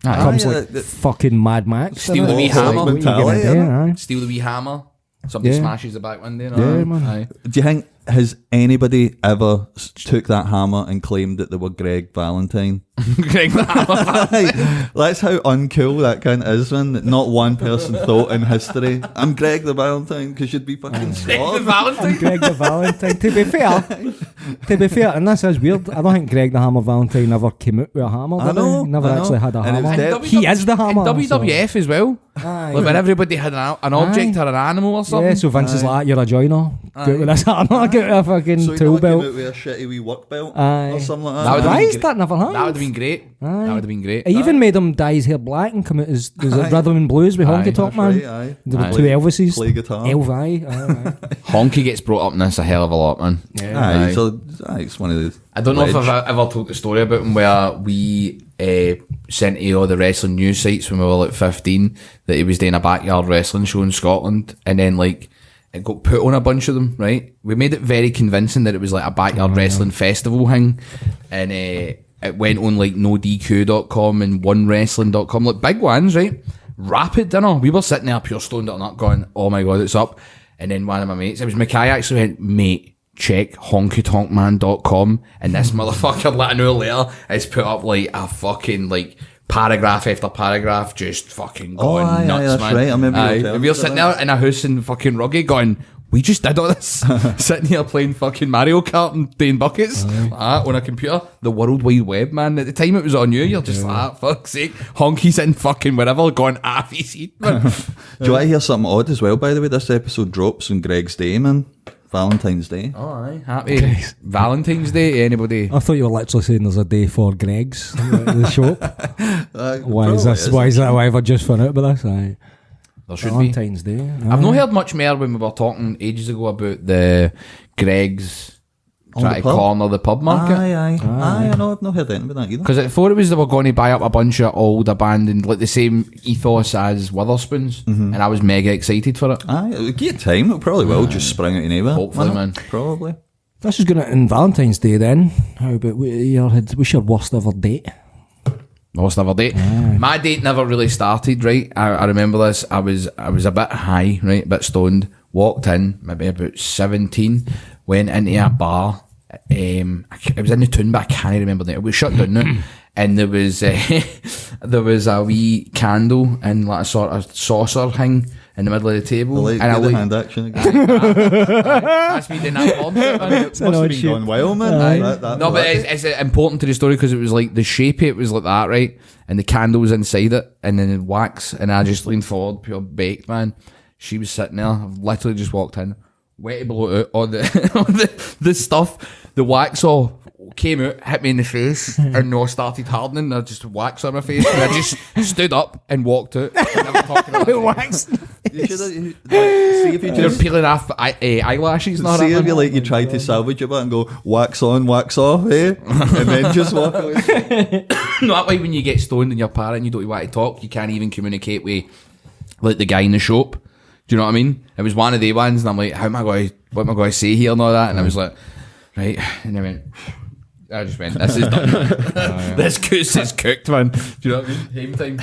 Comes yeah, like the- fucking Mad Max. Steal the innit? wee It's like, hammer. what you gonna Mentality, do, innit? aye? Steal the wee hammer. Somebody Yeah. smashes the back window. Yeah, man. Aye. Do you think has anybody ever took that hammer and claimed that they were Greg Valentine? Greg the hammer. That's how uncool that kind of is, man. That not one person thought in history, I'm Greg the Valentine, because you'd be fucking Greg the slaughtered. Valentine. Greg the Valentine. To be fair, and this is weird. I don't think Greg the Hammer Valentine ever came out with a hammer. I Did know, he? Never I know. actually had a And it was hammer. dead. He is the hammer. In WWF as well. Aye. Like when everybody had an object or an animal or something. Yeah, so Vince is like, you're a joiner. Get with this hammer, get with a fucking So he tool never came belt. out with a shitty wee work belt Aye. or something like That that. would've been Why is great. that never happened? That would have been great. That would have been great. He even made him dye his hair black and come out as was it Aye. Rhythm and Blues with Aye, Honky Tonk That's Man. right, aye. There were Aye. two Elvises. Play guitar. Elvi. Honky gets brought up in this a hell of a lot, man. Aye, so it's one of the. I don't know if I've ever told the story about him where we sent to all the wrestling news sites when we were like 15 that he was doing a backyard wrestling show in Scotland, and then like it got put on a bunch of them, right? We made it very convincing that it was like a backyard wrestling festival thing, and it went on like nodq.com and onewrestling.com, like big ones, right? Rapid dinner. We were sitting there pure stoned up going, oh my god, it's up. And then one of my mates, it was Mackay, actually went, mate, check honkytonkman.com, and this motherfucker like an hour later has put up like a fucking like paragraph after paragraph just fucking going aye, nuts, that's man. right. I remember you Aye. telling And me we were about sitting that. there in a house in fucking Ruggie going, we just did all this. Sitting here playing fucking Mario Kart and doing buckets on a computer. The World Wide Web, man. At the time it was on you, you're just like, fuck's sake. Honky's in fucking wherever going half his seat, man. Do you want to hear something odd as well, by the way? This episode drops on Greg's Day, man. Valentine's Day. Oh, aye. Happy Valentine's Day, anybody? I thought you were literally saying there's a day for Greg's at the shop. Why is this? Why is that? Why have I just found out about this? Aye. There should be. Valentine's Day. I've not heard much more when we were talking ages ago about the Greg's On trying the to pub? corner the pub market. Aye, I know, I've not heard anything about that either. Because I thought it was they were going to buy up a bunch of old abandoned, like the same ethos as Witherspoons, and I was mega excited for it. Aye, it'll give it time. It probably will just spring out of nowhere. Hopefully, Why not? man. Probably. This is going to end Valentine's Day then. How about what's your worst ever date? Lost ever date. My date never really started, right? I remember this. I was a bit high, right? A bit stoned. Walked in, maybe about 17. Went into a bar. It was in the town, but I can't remember the name. It was shut down now. And there was a wee candle in like a sort of saucer thing in the middle of the table. I like and the looked- hand action again. That's me doing that bomb shit, man. Must have been going wild, man. No, but it's important to the story because it was like the shape, it was like that, right? And the candle was inside it, and then the wax, and I just leaned forward, pure baked, man. She was sitting there. I've literally just walked in, wet to blow out on the stuff. The wax all came out, hit me in the face, and no started hardening. I just wax on my face, and I just stood up and walked out. And never talked about it. Wax. You should have, see if you They're just peeling off eyelashes. And all see that, if you man. like you try to salvage a bit and go wax on, wax off, eh? And then just walk away. No, that way when you get stoned and you're partying and you don't want to talk, you can't even communicate with like the guy in the shop. Do you know what I mean? It was one of the ones, and I'm like, what am I going to say here and all that? And I was like, right, and I just went, this is done. This goose is cooked, man. Do you know what I mean? Game time.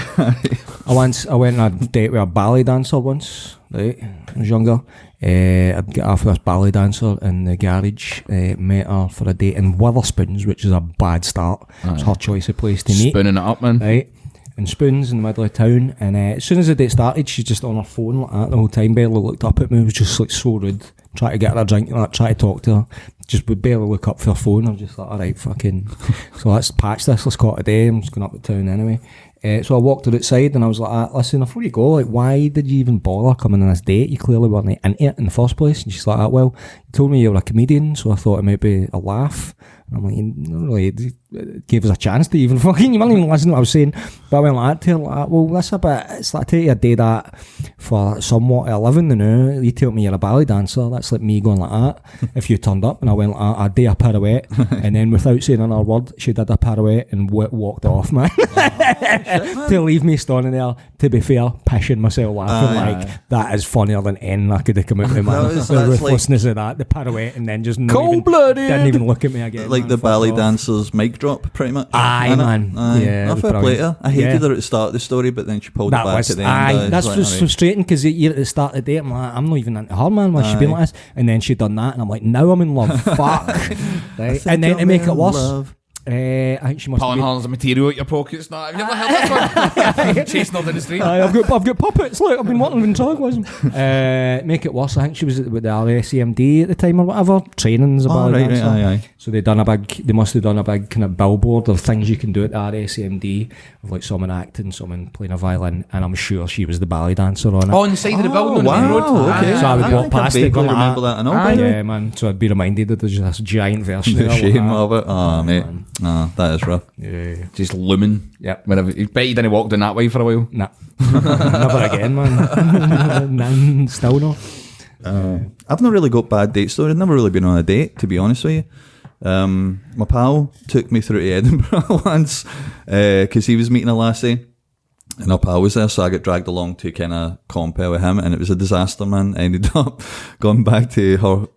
I went on a date with a ballet dancer once, right? I was younger. I'd get off with this ballet dancer in the garage, met her for a date in Witherspoons, which is a bad start. It's her choice of place to meet. Spooning it up, man. Right? In Spoons in the middle of town, and as soon as the date started, she's just on her phone like that the whole time, barely looked up at me. It was just like so rude. Try to get her a drink, like, try to talk to her, just would barely look up for her phone. I'm just like, alright, fucking so let's patch this, let's call it a day. I'm just going up to town anyway. So I walked her outside and I was like, listen, before you go, like, why did you even bother coming on this date? You clearly weren't into it in the first place. And she's like, well, you told me you were a comedian, so I thought it might be a laugh. And I'm like, you don't really gave us a chance to even fucking, you weren't even listening to what I was saying. But I went like that to her, like, well, that's a bit, it's like, I tell you, I do that for somewhat a living, you know. You tell me you're a ballet dancer, that's like me going like that. If you turned up and I went like that, I'd do a pirouette, and then without saying another word, she did a pirouette and walked off, man. To leave me standing there, to be fair, pissing myself laughing, that is funnier than anything I could have come out with, man. The ruthlessness of that, the pirouette, and then just didn't even look at me again. Like the ballet dancer's mic drop, pretty much. Aye, man. Aye. Yeah, Fair play to her. I hated her at the start of the story, but then she pulled it back at the end. That's just frustrating, because you're at the start of the day, I'm like, I'm not even into her, man. Why she being like this? And then she done that, and I'm like, now I'm in love. Fuck. Right? And then to make it worse, I think she must pulling have horns of material out your pockets. Have you ever heard this one? Chasing them down the street. I've got puppets. Look, I've been working in ventriloquism. Make it worse, I think she was with the RSCMD at the time or whatever, training as a ballet dancer. Aye. So they must have done a big kind of billboard of things you can do at the RSCMD, of like someone acting, someone playing a violin, and I'm sure she was the ballet dancer on it. On the side of the building on the main road. Okay. So I would walk past it going remember that and all. Yeah, man. So I'd be reminded that there's this giant version The of shame of it. Oh, mate. Oh, that is rough. Yeah. Just looming. Yeah. Whenever, you bet you didn't walk down that way for a while. Nah. Never again, man. Still not. I've not really got bad date stories. I've never really been on a date, to be honest with you. My pal took me through to Edinburgh once because he was meeting a lassie, and our pal was there, so I got dragged along to kind of compare with him, and it was a disaster, man. I ended up going back to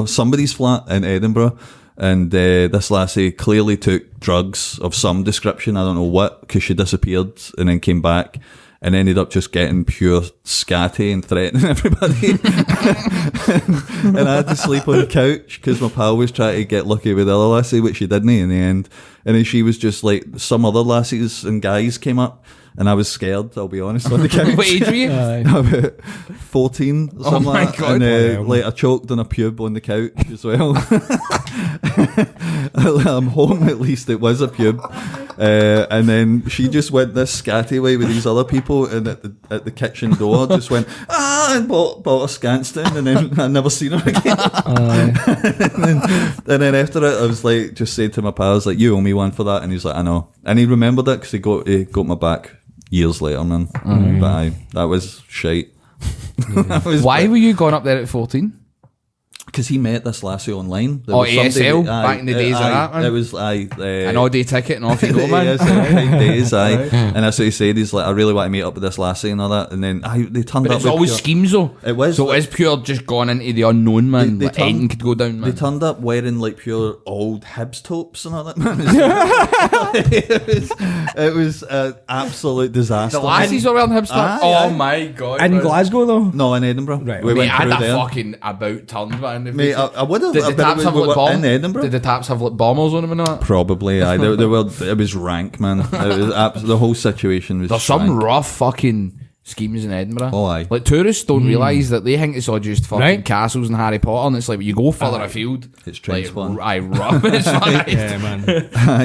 somebody's flat in Edinburgh, and this lassie clearly took drugs of some description, I don't know what, because she disappeared and then came back and ended up just getting pure scatty and threatening everybody. And I had to sleep on the couch because my pal was trying to get lucky with the other lassie, which she didn't in the end. And then she was just like, some other lassies and guys came up, and I was scared, I'll be honest, on the couch. What age were you? About 14 or something my like that. God. And like I choked on a pube on the couch as well. I'm home, at least it was a pube. And then she just went this scatty way with these other people, and at the kitchen door just went and bought a Scanston, and then I never seen her again. and then after it, I was like, just said to my pal, I was like, you owe me one for that, and he's like, I know, and he remembered it because he got my back years later, man. But that was shite. Why were you going up there at 14? Because he met this lassie online. ASL, back in the days of that, man. It was an all-day ticket and off you go, man. Yes, 5 days, And that's what he said. He's like, I really want to meet up with this lassie and all that. And then they turned But up. it's always pure, schemes, though. It was. So it is pure just going into the unknown, man. They Anything could go down, man. They turned up wearing like pure old Hibs tops and all that, man. It was an absolute disaster. The lassies were wearing hipster. Aye. My God. In man. Glasgow, though? No, in Edinburgh. Right. We Mate, went I had through a there. fucking about turn, man. Mate, I would have. Did the taps have like bombs? In Edinburgh? Did the taps have like bombers on them and all that? Probably, aye. They were. It was rank, man. It was the whole situation was. There's some rough fucking schemes in Edinburgh. Oh, aye. Like tourists don't realise that they think it's all just fucking castles and Harry Potter, and it's like when you go further afield, It's train spotting. I rubbish. Yeah, man.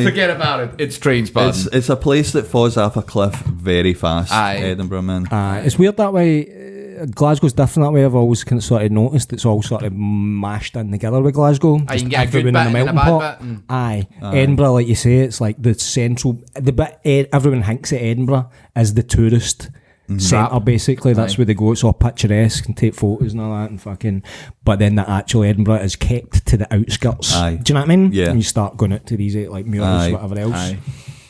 Forget about it. It's train spotting. It's a place that falls off a cliff very fast. Aye. Edinburgh, man. It's weird that way. Glasgow's different that way. I've always kind of sort of noticed it's all sort of mashed in together with Glasgow. You can get a good bit and a bad bit. Aye. Edinburgh, like you say, it's like the central, the bit everyone thinks at Edinburgh is the tourist centre, basically. That's where they go. It's all picturesque and take photos and all that and fucking. But then the actual Edinburgh is kept to the outskirts. Aye. Do you know what I mean? Yeah. And you start going out to these like murals, whatever else. Aye.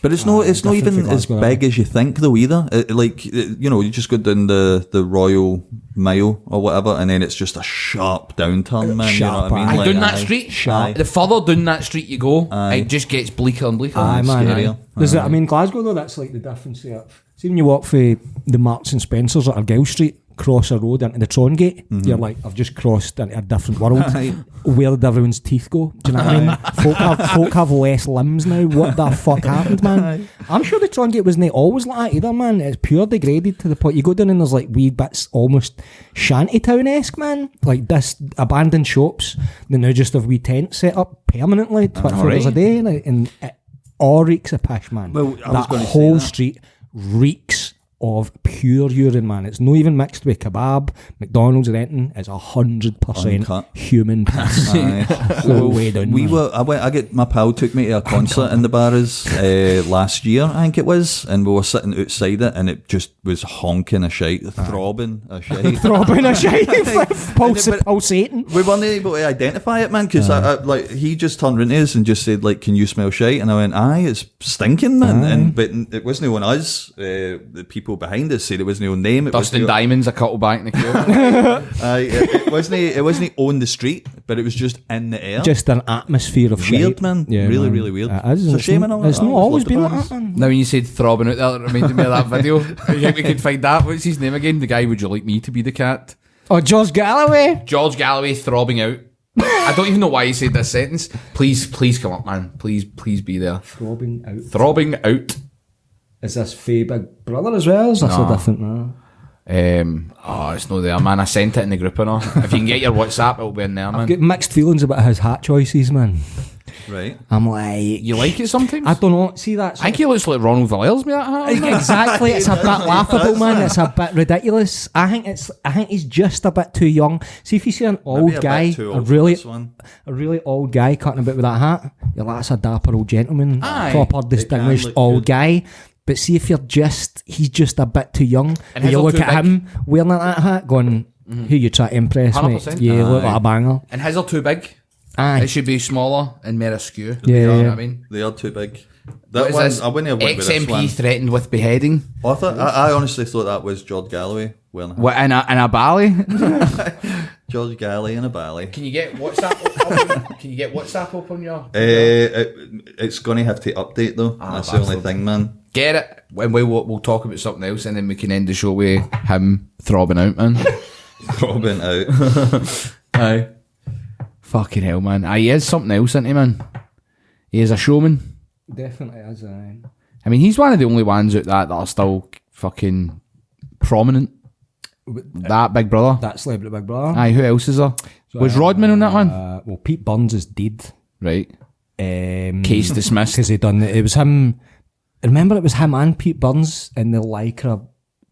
But it's not different even for as Glasgow, big as you think though either. You just go down the Royal Mile or whatever, and then it's just a sharp downturn, man. Sharp, you know what I mean? Aye, down that street, Aye. the further down that street you go, Aye. it just gets bleaker and bleaker. Aye, man. scarier. There's I mean, Glasgow though, that's like the difference there. See when you walk for the Marks and Spencers at Argyll Street, cross a road into the Tron Gate, you're like, I've just crossed into a different world. Aye. Where did everyone's teeth go? Do you know what I mean? Folk have less limbs now. What the fuck happened, man? I'm sure the Tron Gate wasn't always like that either, man. It's pure degraded to the point you go down and there's like wee bits almost shantytown-esque, man. Like this abandoned shops. They now just have wee tents set up permanently 24 hours a day, and all reeks of pish, man. Well, I was that gonna say whole that. street reeks of pure urine, man. It's not even mixed with kebab, McDonald's or anything. It's 100% Uncut. human piss. Whole way down, man. My pal took me to a concert in the Barras last year, I think it was, and we were sitting outside it, and it just was honking a shite, throbbing a shite. Throbbing a shite, pulsating. We weren't able to identify it, man, because like he just turned around to us and just said, like, "Can you smell shite?" And I went, "Aye, it's stinking, man." But it wasn't on us. The people behind us said it wasn't on them. It Dustin was Diamonds, a couple back in the queue. it wasn't on the street, but it was just in the air. Just an atmosphere of Weird, shite. man. Yeah, Really, man. really weird. It is. It's a shame. It's not always been like that, man. Now when you said throbbing out there, it reminded me of that video. You think we could find that? What's his name again? The guy, would you like me to be the cat? Oh, George Galloway. George Galloway throbbing out. I don't even know why he said this sentence. Please come up, man. Please be there. Throbbing out. Throbbing out. Is this Faye Big Brother as well? Is this a different? No. It's not there, man. I sent it in the group and all. If you can get your WhatsApp, it'll be in there, man. I've got mixed feelings about his hat choices, man. Right. I'm like, You like it sometimes? I don't know. See that? I think he looks like Ronald Valers, me, that hat. Exactly. It's a bit laughable, man. It's a bit ridiculous. I think he's just a bit too young. See, if you see an old Maybe a bit guy, too a old for really this one. old guy cutting about with that hat, you're like, that's a dapper old gentleman, Aye. proper distinguished look old good. guy. But see, if he's just a bit too young, And and you Hazel look too at him wearing that hat, going, who you try to impress, mate? 100%. You look Aye. like a banger. And his are too big. Aye. It should be smaller and more askew. Yeah, You know yeah. what I mean? They are too big. What That is one, this? I wouldn't have went with this XMP one. threatened with beheading. I honestly thought that was George Galloway wearing a hat. What, in a bally? George Galloway in a bally. Can you get WhatsApp? Can you get WhatsApp up on your? It's going to have to update though. That's the only bastard. thing, man. Get it, and we'll talk about something else, and then we can end the show with him throbbing out, man. Throbbing out. Aye. Fucking hell, man. Aye, he is something else, isn't he, man? He is a showman. Definitely is. I mean, he's one of the only ones out that are still fucking prominent. That Big Brother. That Celebrity Big Brother. Aye, who else is there? Was Rodman on that one? Well, Pete Burns is dead. Right. Case dismissed. because he done it. It was him. Remember, it was him and Pete Burns in the lycra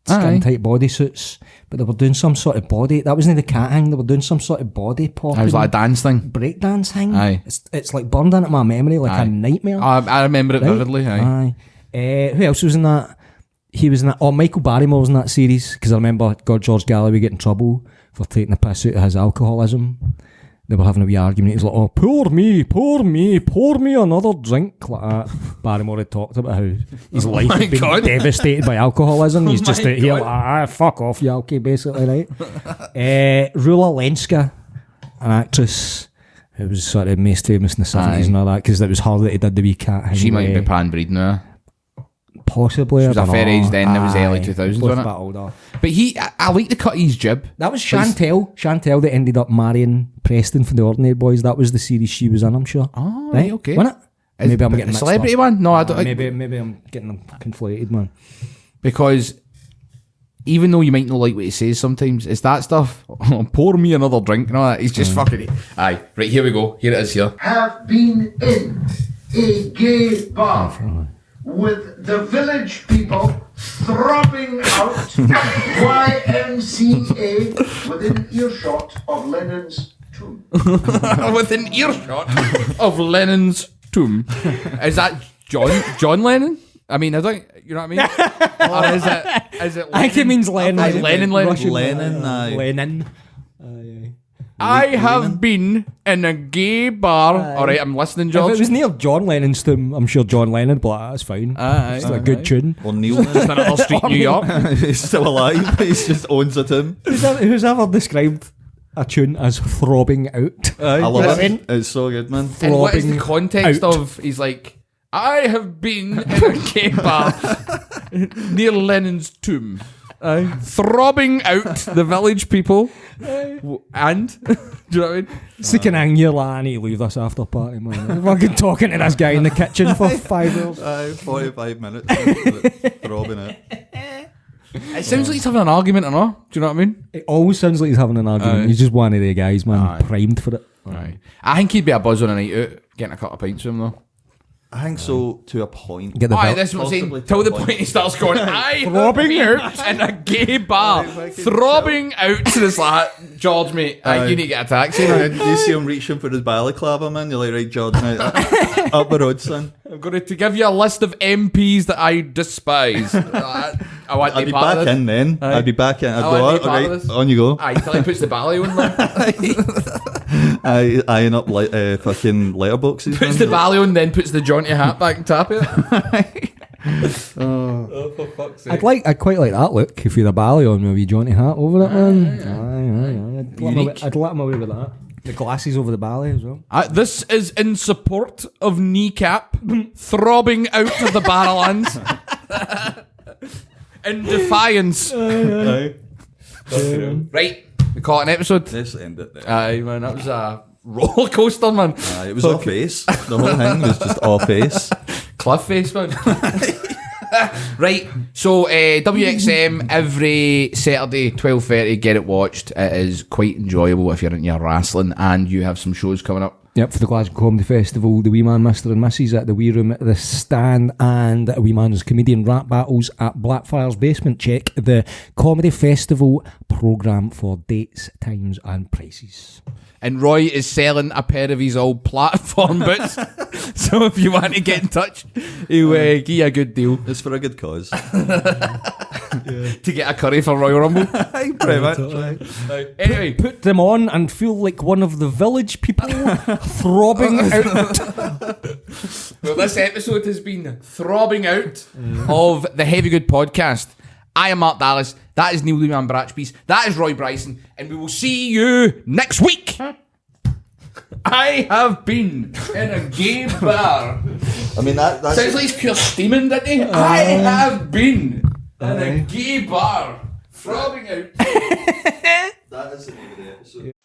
skin tight bodysuits, but they were doing some sort of body. That wasn't the cat hang. They were doing some sort of body pop. It was like a dance thing. break dance thing. Aye. It's like burned into my memory like Aye. a nightmare. I remember it Right? vividly. Aye. Who else was in that? He was in that. Oh, Michael Barrymore was in that series because I remember George Galloway getting in trouble for taking the piss out of his alcoholism. They were having a wee argument. He was like, "Oh, pour me another drink." Like that. Barrymore had talked about how his life had been God. devastated by alcoholism. He's just my out here God. like, fuck off, you alky, basically, right? Rula Lenska, an actress who was sort of most famous in the 70s and all that, because it was her that he did the wee cat. She might be pan breeding now. Possibly. She was I a don't fair know. age then, it was early Aye, 2000s, both wasn't a it? bit older. But I like the cut of his jib. That was Chantel that ended up marrying Preston from the Ordinary Boys. That was the series she was in, I'm sure. Oh, right, okay. Wasn't it? Maybe I'm the getting mixed celebrity up. one? No, I don't. Maybe I'm getting them conflated, man. Because even though you might not like what he says sometimes, it's that stuff. Pour me another drink and all that. He's just fucking. Aye, right, here we go. Here it is here. Have been in a gay bar with the village people throbbing out YMCA within earshot of Lenin's tomb. Within earshot of Lennon's tomb. Is that John Lennon? I mean, I don't. You know what I mean? Or is it? I think it means Lenin. Aye, Lennon. Russian Lenin, aye. Lenin. I have been in a gay bar. All right, I'm listening, If George. it was near John Lennon's tomb, I'm sure John Lennon would be like, that's fine. Aye, It's a good tune. Or Neil. Another street in New York. He's still alive. He just owns it him. Who's ever described a tune as throbbing out? I You know love what I it. mean? It's so good, man. And what is the Throbbing context out. of? He's like, I have been in a gay bar near Lennon's tomb. Throbbing out the village people. And do you know what I mean? It's the kind of thing you're like, I need to leave this after party, man. I'm fucking talking to this guy in the kitchen for 5 hours. 45 minutes. Throbbing it. It sounds like he's having an argument or not. Do you know what I mean? It always sounds like he's having an argument. Aye. He's just one of the guys, man, Aye. primed for it. Right. I think he'd be a buzz on a night out, getting a couple of pints with him though. I think so, to a point. Get the Aye, vel- this is what I'm saying. Possibly Till the to a point he starts going, I Throbbing have been in a gay bar, throbbing out. So it's like, George, mate, you need to get a taxi, man. You see him reaching for his balaclava, man. You're like, right, George, now, up the road, son. I'm going to give you a list of MPs that I despise. I want to I'd be part back of this. in then. I'd be back in. I'd I want to go, be part of right, this. on you go. Aye, till he puts the ballet on there. I iron up fucking letterboxes. Puts man. the ballet on, then puts the jaunty hat back and tap it. Oh, for fuck's sake. I'd quite like that look if you're a ballet on with a wee jaunty hat over it, man. Aye. I'd let him away with that. The glasses over the ballet as well. This is in support of Kneecap throbbing out of the Barrowlands in defiance. Right, we call it an episode. Let's end it there. Aye, man, that was a roller coaster, man. It was off base. The whole thing was just off base. Cliff face, man. Right, so WXM every Saturday 12:30. Get it watched. It is quite enjoyable if you're into your wrestling, and you have some shows coming up. Yep, for the Glasgow Comedy Festival, the Wee Man, Mr. and Mrs. at the Wee Room at the Stand, and Wee Man's Comedian Rap Battles at Blackfriars Basement. Check the Comedy Festival programme for dates, times and prices. And Roy is selling a pair of his old platform boots. So if you want to get in touch, he'll give you a good deal It's for a good cause. to get a curry for Royal Rumble. Pretty much. Anyway, Put them on and feel like one of the village people throbbing out. well, this episode has been throbbing out of the Heavy Good podcast. I am Mark Dallas. That is Neil Leeman Bratchpeice. That is Roy Bryson. And we will see you next week. I have been in a gay bar. I mean, that's... Sounds like he's pure steaming, doesn't he? I have been in a gay bar. Throbbing out. That is the name of the episode.